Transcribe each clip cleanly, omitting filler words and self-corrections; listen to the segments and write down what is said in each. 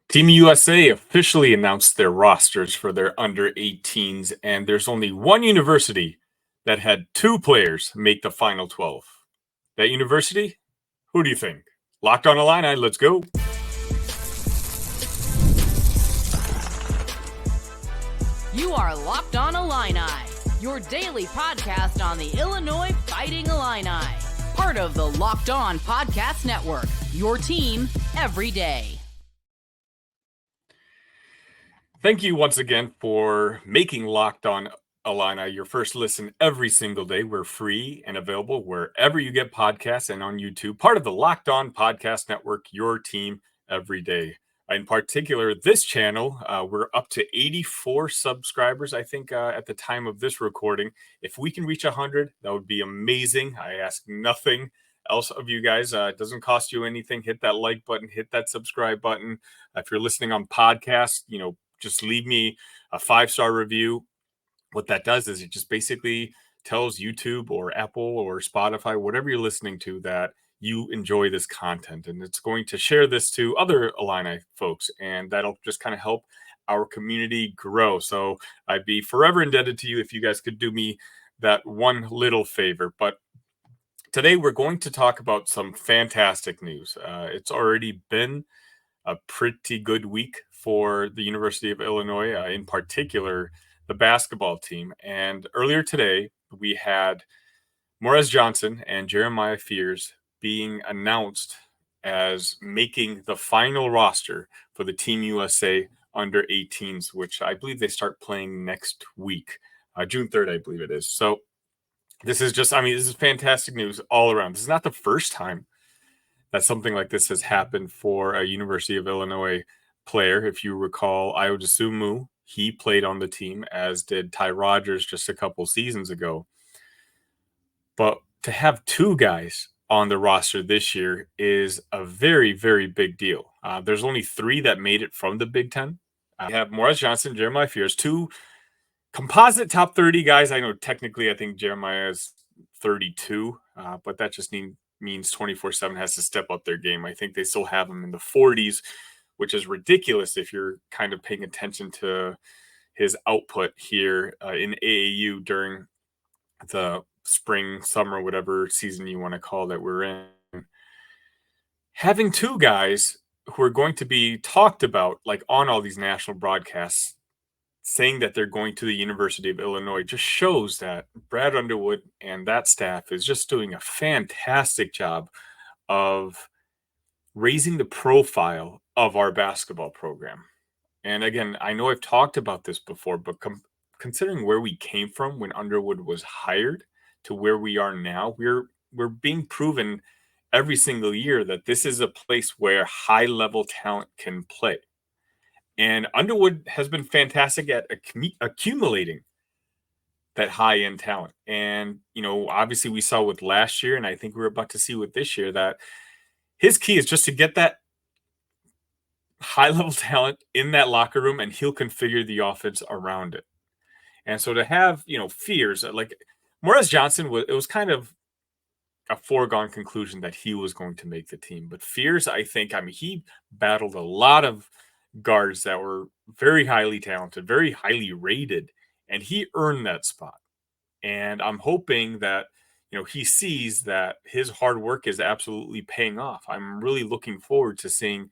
Team USA officially announced their rosters for their under 18s, and there's only one university that had two players make the final 12. That university? Who do you think? Locked on Illini, let's go. You are Locked on Illini, your daily podcast on the Illinois Fighting Illini. Part of the Locked On Podcast Network, your team every day. Thank you once again for making Locked on Illini your first listen every single day. We're free and available wherever you get podcasts and on YouTube. Part of the Locked On Podcast Network, your team every day. In particular, this channel, we're up to 84 subscribers, I think, at the time of this recording. If we can reach 100, that would be amazing. I ask nothing else of you guys. It doesn't cost you anything. Hit that like button, hit that subscribe button. If you're listening on podcast, just leave me a 5-star review. What that does is it just basically tells YouTube or Apple or Spotify, whatever you're listening to, that you enjoy this content, and it's going to share this to other Illini folks, and that'll just kind of help our community grow. So I'd be forever indebted to you if you guys could do me that one little favor. But today we're going to talk about some fantastic news. It's already been a pretty good week for the University of Illinois, in particular the basketball team. And earlier today, we had Morez Johnson and Jeremiah Fears being announced as making the final roster for the Team USA under 18s, which I believe they start playing next week, June 3rd, I believe it is. So this is this is fantastic news all around. This is not the first time that something like this has happened for a University of Illinois player. If you recall, Ayodesumu, he played on the team, as did Ty Rogers just a couple seasons ago. But to have two guys on the roster this year is a very, very big deal. There's only three that made it from the Big Ten. We have Morez Johnson, Jeremiah Fears, two composite top 30 guys. I know technically I think Jeremiah is 32, but that just means 24/7 has to step up their game. I think they still have him in the 40s, which is ridiculous if you're kind of paying attention to his output here in AAU during the spring, summer, whatever season you want to call that we're in. Having two guys who are going to be talked about like on all these national broadcasts saying that they're going to the University of Illinois just shows that Brad Underwood and that staff is just doing a fantastic job of raising the profile of our basketball program. And again, I know I've talked about this before, but considering where we came from when Underwood was hired to where we are now, we're being proven every single year that this is a place where high-level talent can play. And Underwood has been fantastic at accumulating that high-end talent. And, obviously we saw with last year, and I think we're about to see with this year, that his key is just to get that high-level talent in that locker room, and he'll configure the offense around it. And so to have, Fears, like Morez Johnson, it was kind of a foregone conclusion that he was going to make the team. But Fears, he battled a lot of guards that were very highly talented, very highly rated, and he earned that spot. And I'm hoping that, he sees that his hard work is absolutely paying off. I'm really looking forward to seeing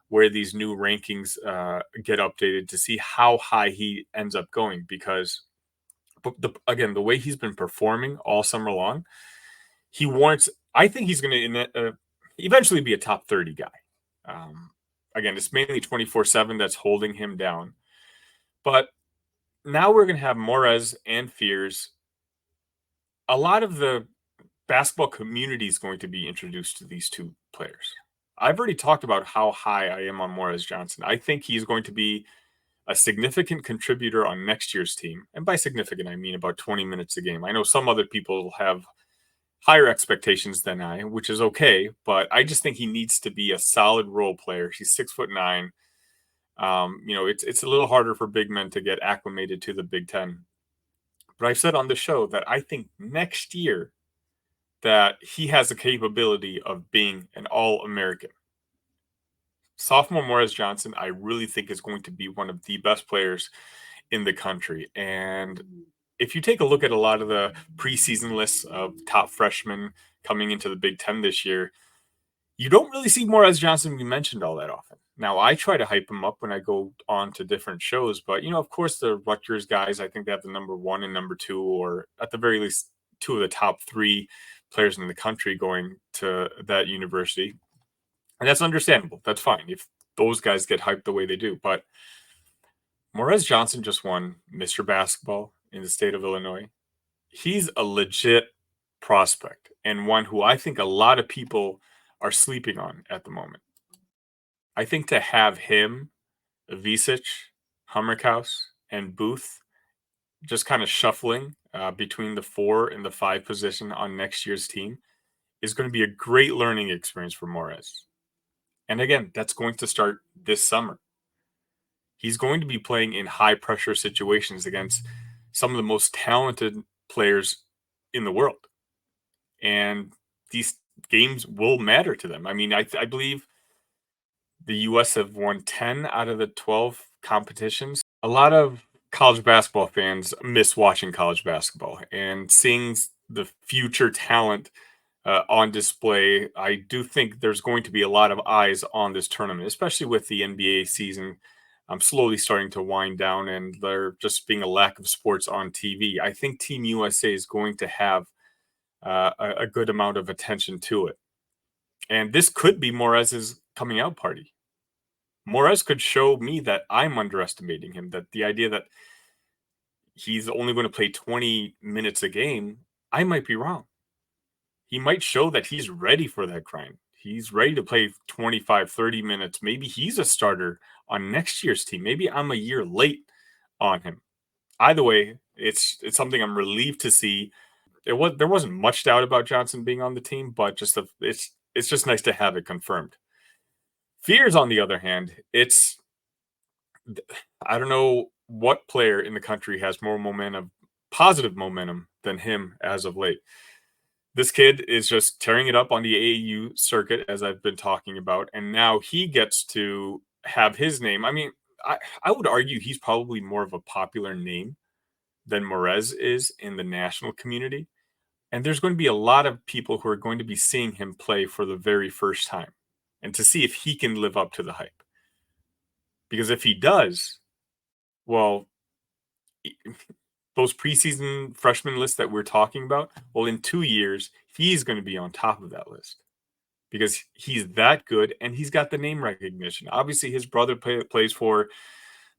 where these new rankings get updated to see how high he ends up going, because the way he's been performing all summer long, I think he's going to eventually be a top 30 guy. Again, it's mainly 24/7 that's holding him down. But now we're going to have Morez and Fears. A lot of the basketball community is going to be introduced to these two players. I've already talked about how high I am on Morez Johnson. I think he's going to be a significant contributor on next year's team. And by significant, I mean about 20 minutes a game. I know some other people have higher expectations than I, which is okay, but I just think he needs to be a solid role player. He's 6'9". It's a little harder for big men to get acclimated to the Big Ten. But I've said on the show that I think next year that he has the capability of being an All-American. Sophomore Morez Johnson, I really think is going to be one of the best players in the country. And if you take a look at a lot of the preseason lists of top freshmen coming into the Big Ten this year, you don't really see Morez Johnson be mentioned all that often. Now, I try to hype him up when I go on to different shows, but of course, the Rutgers guys, I think they have the number one and number two, or at the very least, two of the top three players in the country going to that university. And that's understandable. That's fine if those guys get hyped the way they do. But Morez Johnson just won Mr. Basketball in the state of Illinois. He's a legit prospect and one who I think a lot of people are sleeping on at the moment. I think to have him, Visic, Hummerkaus, and Booth just kind of shuffling between the 4 and the 5 position on next year's team is going to be a great learning experience for Morez. And again, that's going to start this summer. He's going to be playing in high pressure situations against some of the most talented players in the world. And these games will matter to them. I mean, I believe the US have won 10 out of the 12 competitions. A lot of college basketball fans miss watching college basketball and seeing the future talent on display. I do think there's going to be a lot of eyes on this tournament, especially with the NBA season slowly starting to wind down and there just being a lack of sports on TV. I think Team USA is going to have a good amount of attention to it. And this could be Morez's coming out party. Morez could show me that I'm underestimating him, that the idea that he's only going to play 20 minutes a game, I might be wrong. He might show that he's ready for that grind. He's ready to play 25, 30 minutes. Maybe he's a starter on next year's team. Maybe I'm a year late on him. Either way, it's something I'm relieved to see. There wasn't much doubt about Johnson being on the team, but it's just nice to have it confirmed. Fears, on the other hand, I don't know what player in the country has more momentum, positive momentum, than him as of late. This kid is just tearing it up on the AAU circuit, as I've been talking about, and now he gets to have his name. I mean, I would argue he's probably more of a popular name than Morez is in the national community. And there's going to be a lot of people who are going to be seeing him play for the very first time and to see if he can live up to the hype. Because if he does, well, those preseason freshman lists that we're talking about, well, in 2 years, he's going to be on top of that list because he's that good and he's got the name recognition. Obviously, his brother plays for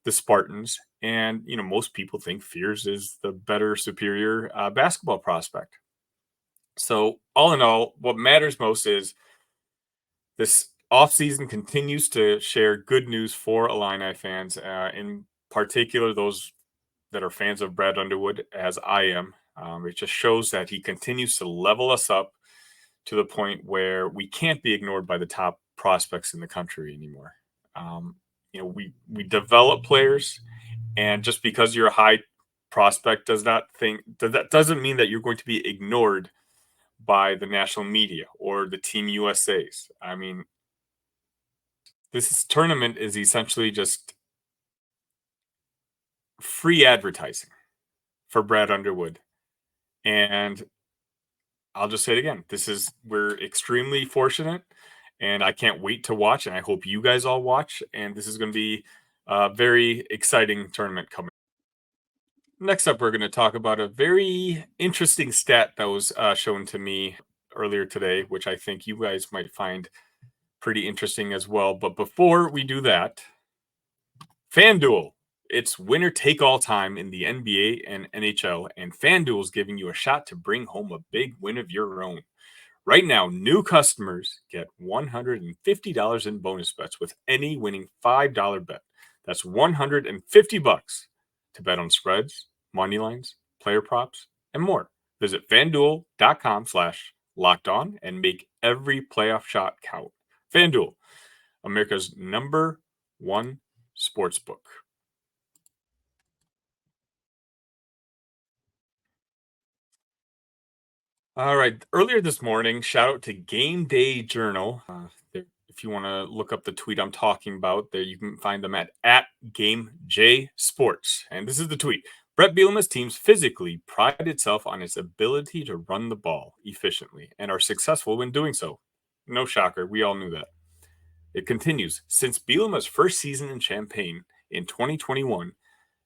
the Spartans, and most people think Fears is the better, superior basketball prospect. So, all in all, what matters most is this offseason continues to share good news for Illini fans, in particular those that are fans of Brad Underwood, as I am. It just shows that he continues to level us up to the point where we can't be ignored by the top prospects in the country anymore. We develop players, and just because you're a high prospect doesn't mean that you're going to be ignored by the national media or the Team USAs. I mean, this tournament is essentially just free advertising for Brad Underwood. And I'll just say it again. We're extremely fortunate and I can't wait to watch. And I hope you guys all watch. And this is going to be a very exciting tournament coming. Next up, we're going to talk about a very interesting stat that was shown to me earlier today, which I think you guys might find pretty interesting as well. But before we do that, FanDuel. It's winner take all time in the NBA and NHL, and FanDuel is giving you a shot to bring home a big win of your own. Right now, new customers get $150 in bonus bets with any winning $5 bet. That's $150 to bet on spreads, money lines, player props, and more. Visit FanDuel.com/lockedon and make every playoff shot count. FanDuel, America's number one sportsbook. All right. Earlier this morning, shout out to Game Day Journal. If If you want to look up the tweet I'm talking about, there you can find them at GameJSports. And this is the tweet. Brett Bielema's teams physically pride itself on its ability to run the ball efficiently and are successful when doing so. No shocker, we all knew that. It continues. Since Bielema's first season in Champaign in 2021,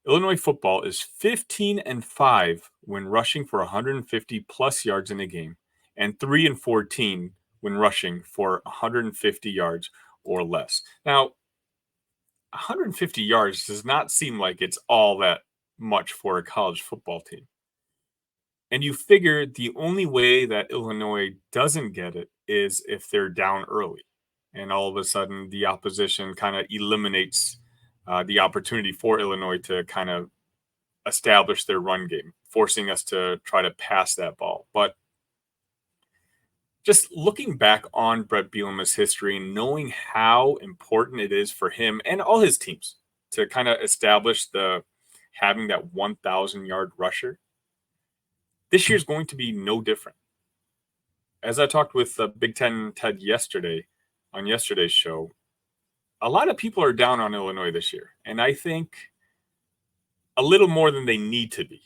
Illinois football is 15-5 when rushing for 150 plus yards in a game, and 3-14 when rushing for 150 yards or less. Now, 150 yards does not seem like it's all that much for a college football team. And you figure the only way that Illinois doesn't get it is if they're down early. And all of a sudden, the opposition kind of eliminates the opportunity for Illinois to kind of establish their run game, forcing us to try to pass that ball. But just looking back on Brett Bielema's history and knowing how important it is for him and all his teams to kind of establish having that 1,000-yard rusher, this year's going to be no different. As I talked with Big Ten Ted yesterday on yesterday's show, a lot of people are down on Illinois this year, and I think a little more than they need to be.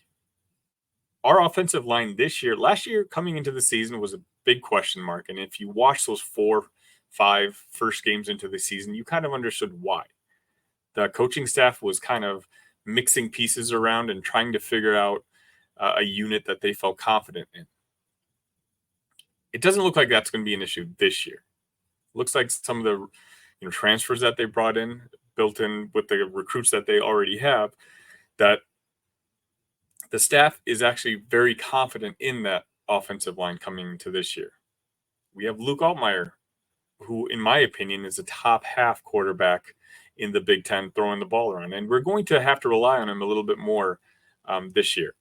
Our offensive line last year coming into the season was a big question mark, and if you watch those 4-5 first games into the season, you kind of understood why. The coaching staff was kind of mixing pieces around and trying to figure out a unit that they felt confident in. It doesn't look like that's going to be an issue this year. It looks like some of the transfers that they brought in, built in with the recruits that they already have, that the staff is actually very confident in that offensive line coming into this year. We have Luke Altmaier, who, in my opinion, is a top half quarterback in the Big Ten throwing the ball around. And we're going to have to rely on him a little bit more this year,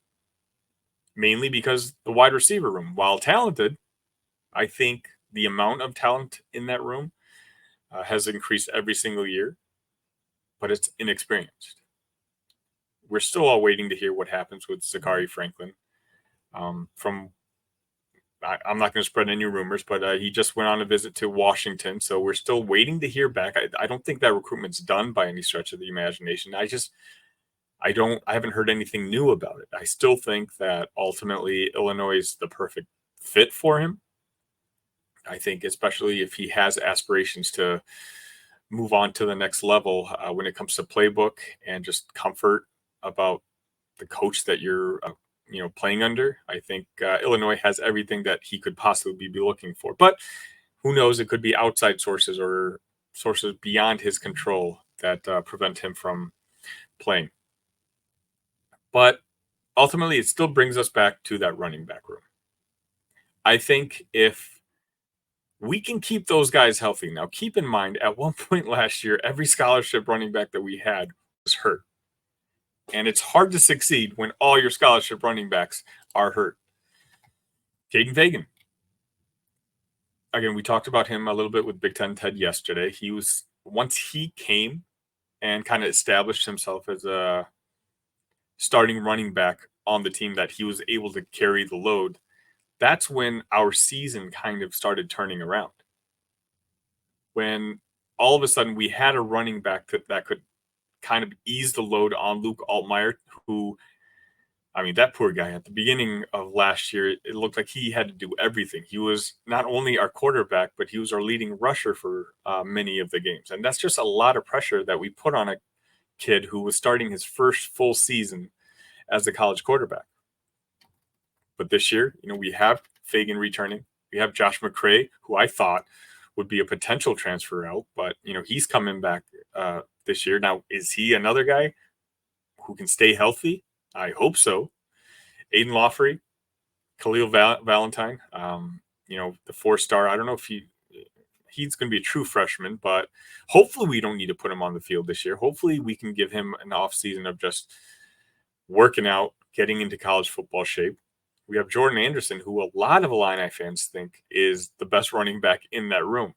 mainly because the wide receiver room, while talented, I think the amount of talent in that room has increased every single year, but it's inexperienced. We're still all waiting to hear what happens with Zachary Franklin. I'm not going to spread any rumors, but he just went on a visit to Washington, so we're still waiting to hear back. I don't think that recruitment's done by any stretch of the imagination. I haven't heard anything new about it. I still think that ultimately Illinois is the perfect fit for him. I think especially if he has aspirations to move on to the next level when it comes to playbook and just comfort about the coach that you're playing under. I think Illinois has everything that he could possibly be looking for. But who knows? It could be outside sources or sources beyond his control that prevent him from playing. But ultimately, it still brings us back to that running back room. I think if we can keep those guys healthy. Now, keep in mind, at one point last year, every scholarship running back that we had was hurt. And it's hard to succeed when all your scholarship running backs are hurt. Caden Fagan. Again, we talked about him a little bit with Big Ten Ted yesterday. Once he came and kind of established himself as a starting running back on the team, that he was able to carry the load, that's when our season kind of started turning around. When all of a sudden we had a running back that could kind of ease the load on Luke Altmaier, who, that poor guy at the beginning of last year, it looked like he had to do everything. He was not only our quarterback, but he was our leading rusher for many of the games. And that's just a lot of pressure that we put on a kid who was starting his first full season as a college quarterback. But this year, we have Fagan returning. We have Josh McCray, who I thought would be a potential transfer out, but he's coming back this year. Now, is he another guy who can stay healthy? I hope so. Aiden Lawfrey, Khalil Valentine, the 4-star. I don't know if he's going to be a true freshman, but hopefully we don't need to put him on the field this year. Hopefully we can give him an off season of just working out, getting into college football shape. We have Jordan Anderson, who a lot of Illini fans think is the best running back in that room.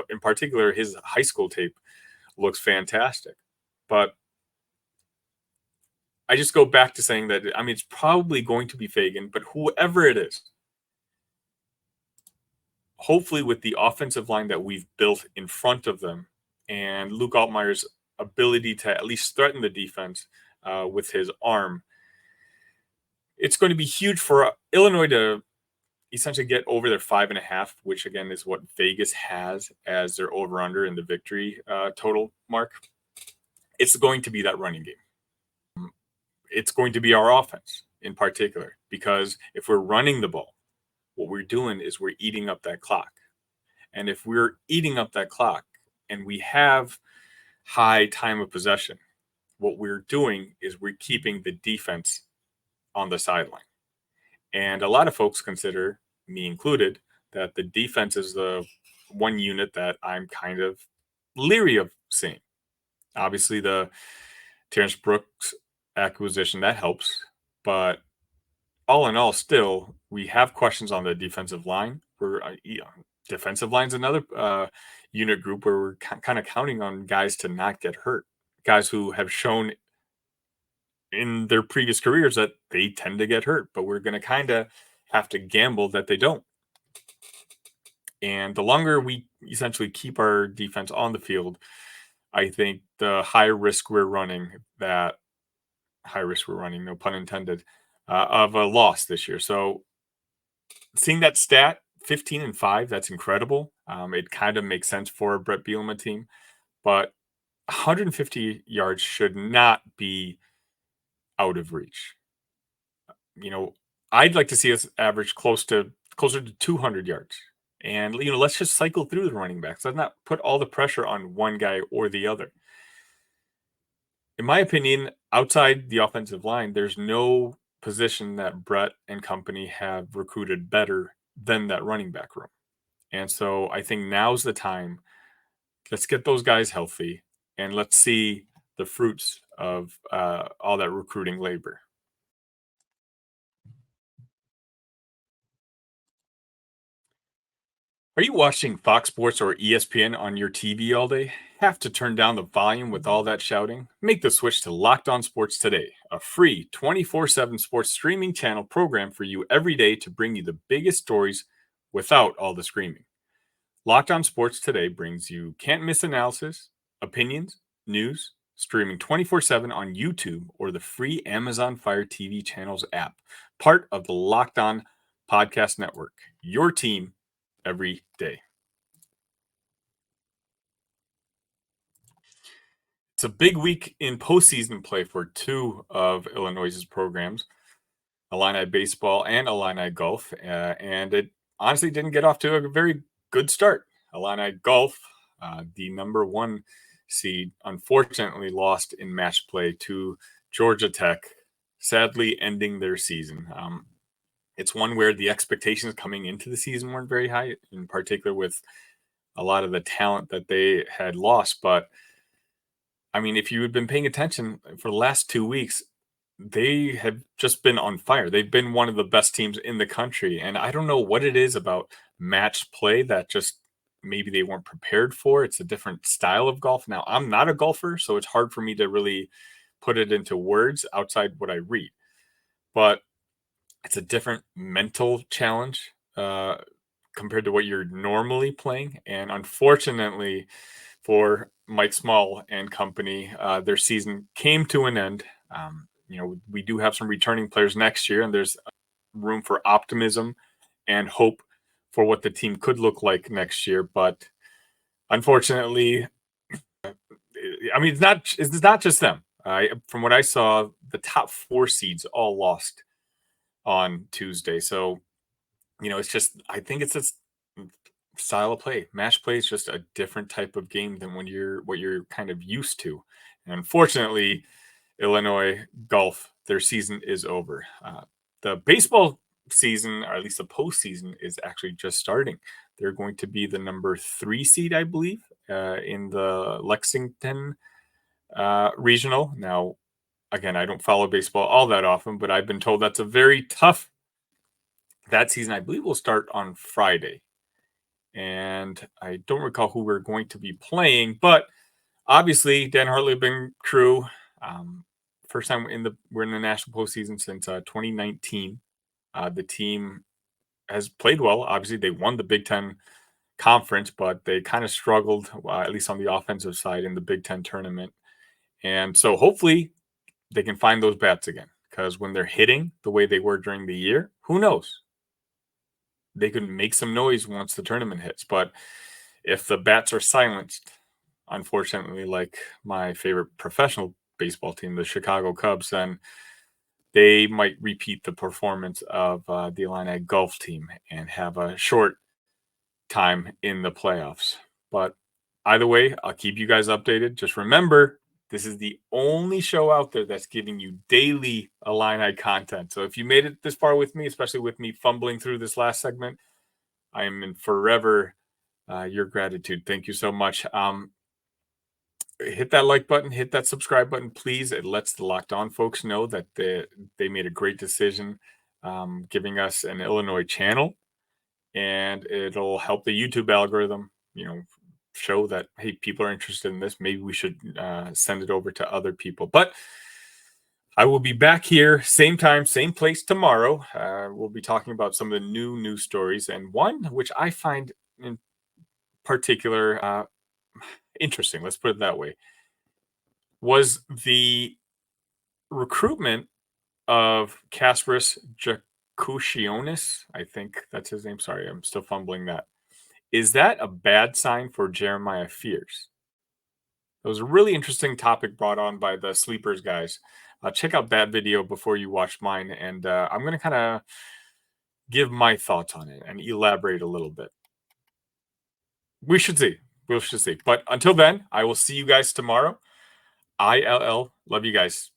In particular, his high school tape looks fantastic. But I just go back to saying that, it's probably going to be Fagan, but whoever it is, hopefully with the offensive line that we've built in front of them and Luke Altmaier's ability to at least threaten the defense with his arm, it's going to be huge for Illinois to essentially get over their 5.5, which again is what Vegas has as their over under in the victory total mark. It's going to be that running game. It's going to be our offense in particular, because if we're running the ball, what we're doing is we're eating up that clock. And if we're eating up that clock and we have high time of possession, what we're doing is we're keeping the defense on the sideline. And a lot of folks consider, me included, that the defense is the one unit that I'm kind of leery of seeing. Obviously, the Terrence Brooks acquisition, that helps. But all in all, still, we have questions on the defensive line. Defensive line's another unit group where we're kind of counting on guys to not get hurt. Guys who have shown in their previous careers that they tend to get hurt, but we're going to kind of have to gamble that they don't. And the longer we essentially keep our defense on the field, I think the higher risk we're running, no pun intended, of a loss this year. So seeing that stat, 15-5, that's incredible. It kind of makes sense for a Brett Bielema team, but 150 yards should not be out of reach. I'd like to see us average closer to 200 yards. And, let's just cycle through the running backs. Let's not put all the pressure on one guy or the other. In my opinion, outside the offensive line, there's no position that Brett and company have recruited better than that running back room. And so I think now's the time. Let's get those guys healthy and let's see the fruits of all that recruiting labor. Are you watching Fox Sports or ESPN on your TV all day? Have to turn down the volume with all that shouting? Make the switch to Locked On Sports today, a free 24/7 sports streaming channel program for you every day to bring you the biggest stories without all the screaming. Locked On Sports today brings you can't miss analysis, opinions, news, streaming 24/7 on YouTube or the free Amazon Fire TV channels app, part of the Locked On Podcast Network. Your team every day. It's a big week in postseason play for two of Illinois' programs, Illini baseball and Illini golf, and it honestly didn't get off to a very good start. Illini golf, the number one seed, unfortunately lost in match play to Georgia Tech, sadly ending their season. It's one where the expectations coming into the season weren't very high, in particular with a lot of the talent that they had lost. But I mean, if you had been paying attention for the last 2 weeks, they have just been on fire. They've been one of the best teams in the country. And I don't know what it is about match play that just maybe they weren't prepared for. It's a different style of golf. Now, I'm not a golfer, so it's hard for me to really put it into words outside what I read. But it's a different mental challenge compared to what you're normally playing. And unfortunately for Mike Small and company, their season came to an end. We do have some returning players next year, and there's room for optimism and hope for what the team could look like next year. But unfortunately, I mean, it's not just them. From what I saw, the top 4 seeds all lost on Tuesday. So, it's just, I think it's a style of play. Match play is just a different type of game than what you're kind of used to. And unfortunately, Illinois golf, their season is over. The baseball season, or at least the postseason, is actually just starting. They're going to be the number 3 seed, I believe, in the Lexington regional. Now, again, I don't follow baseball all that often, but I've been told that's a very tough. That season, I believe, will start on Friday. And I don't recall who we're going to be playing, but obviously, Dan Hartleben crew, first time we're in the national postseason since 2019. The team has played well. Obviously, they won the Big Ten conference, but they kind of struggled, at least on the offensive side, in the Big Ten tournament. And so hopefully they can find those bats again, because when they're hitting the way they were during the year, who knows? They could make some noise once the tournament hits. But if the bats are silenced, unfortunately, like my favorite professional baseball team, the Chicago Cubs, then they might repeat the performance of the Illini golf team and have a short time in the playoffs. But either way, I'll keep you guys updated. Just remember, this is the only show out there that's giving you daily Illini content. So if you made it this far with me, especially with me fumbling through this last segment, I am in forever your gratitude. Thank you so much. Hit that like button, hit that subscribe button, please. It lets the Locked On folks know that they made a great decision giving us an Illinois channel, and it'll help the YouTube algorithm, show that, hey, people are interested in this. Maybe we should send it over to other people. But I will be back here, same time, same place tomorrow. We'll be talking about some of the new news stories, and one which I find in particular interesting, let's put it that way, was the recruitment of Kasparis Jakušionis. I think that's his name. Sorry, I'm still fumbling that. Is that a bad sign for Jeremiah Fears? It was a really interesting topic brought on by the Sleepers guys. Check out that video before you watch mine, and I'm going to kind of give my thoughts on it and elaborate a little bit. We should see. We should see. But until then, I will see you guys tomorrow. ILL. Love you guys.